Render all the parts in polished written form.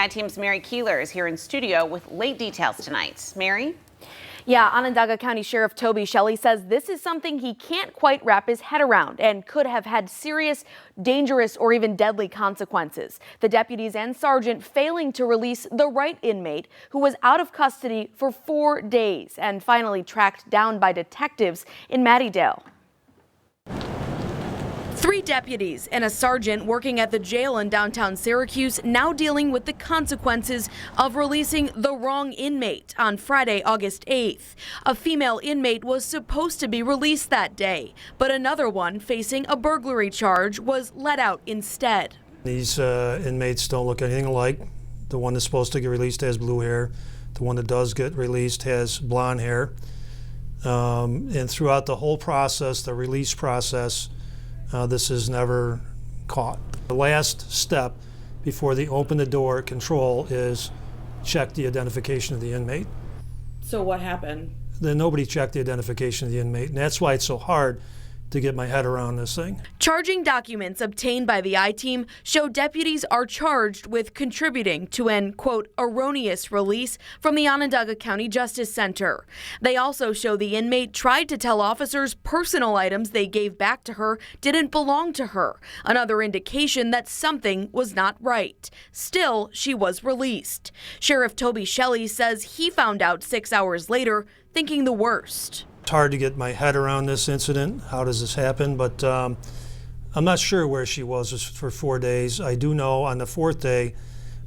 I-Team's Mary Keeler is here in studio with late details tonight. Mary? Yeah, Onondaga County Sheriff Toby Shelley says this is something he can't quite wrap his head around and could have had serious, dangerous, or even deadly consequences. The deputies and sergeant failing to release the right inmate who was out of custody for 4 days and finally tracked down by detectives in Mattydale. 3 deputies and a sergeant working at the jail in downtown Syracuse now dealing with the consequences of releasing the wrong inmate on Friday, August 8th. A female inmate was supposed to be released that day, but another one facing a burglary charge was let out instead. These inmates don't look anything alike. The one that's supposed to get released has blue hair. The one that does get released has blonde hair. And throughout the whole process, the release process, this is never caught. The last step before they open the door control is check the identification of the inmate. So what happened? Then nobody checked the identification of the inmate, and that's why it's so hard to get my head around this thing. Charging documents obtained by the I-Team show deputies are charged with contributing to an, quote, erroneous release from the Onondaga County Justice Center. They also show the inmate tried to tell officers personal items they gave back to her didn't belong to her, another indication that something was not right. Still, she was released. Sheriff Toby Shelley says he found out 6 hours later, thinking the worst. It's hard to get my head around this incident. How does this happen? But I'm not sure where she was for 4 days. I do know on the 4th day,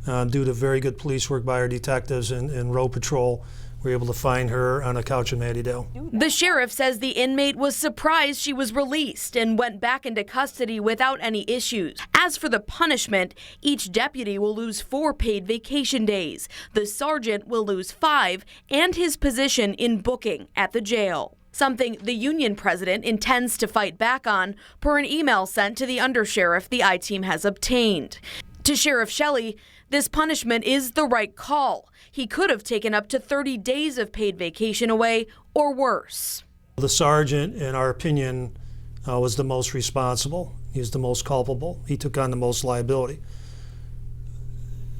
due to very good police work by our detectives and road patrol, we were able to find her on a couch in Mattydale. The sheriff says the inmate was surprised she was released and went back into custody without any issues. As for the punishment, each deputy will lose 4 paid vacation days. The sergeant will lose 5 and his position in booking at the jail. Something the union president intends to fight back on per an email sent to the undersheriff the I-Team has obtained. To Sheriff Shelley, this punishment is the right call. He could have taken up to 30 days of paid vacation away or worse. The sergeant, in our opinion, was the most responsible. He was the most culpable. He took on the most liability.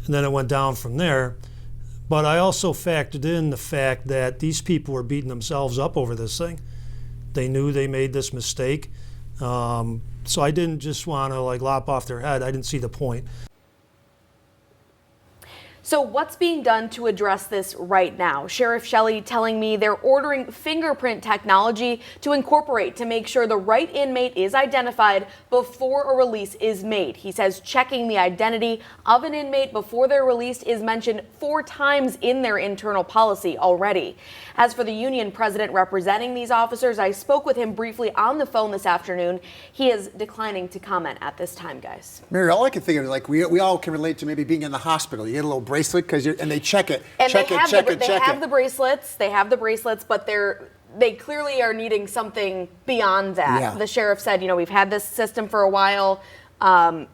And then it went down from there. But I also factored in the fact that these people were beating themselves up over this thing. They knew they made this mistake. So I didn't just want to lop off their head. I didn't see the point. So what's being done to address this right now? Sheriff Shelley telling me they're ordering fingerprint technology to incorporate to make sure the right inmate is identified before a release is made. He says checking the identity of an inmate before they're released is mentioned 4 times in their internal policy already. As for the union president representing these officers, I spoke with him briefly on the phone this afternoon. He is declining to comment at this time, guys. Mary, all I can think of is we all can relate to maybe being in the hospital. You get a little bracelet and they check it. And they have the bracelets. They have the bracelets, but they clearly are needing something beyond that. Yeah. The sheriff said, we've had this system for a while,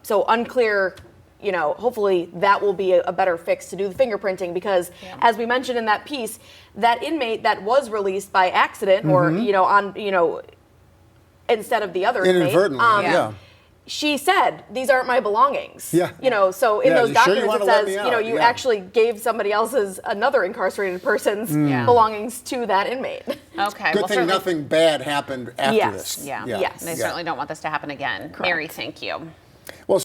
so unclear. Hopefully that will be a better fix to do the fingerprinting because, as we mentioned in that piece, that inmate that was released by accident or instead of the other inadvertently, she said, "These aren't my belongings." Yeah. So in those documents it says, you Yeah. actually gave somebody else's, another incarcerated person's belongings to that inmate. Okay. Good thing nothing bad happened after this. Yeah. Yes. They certainly don't want this to happen again. Correct. Mary, thank you.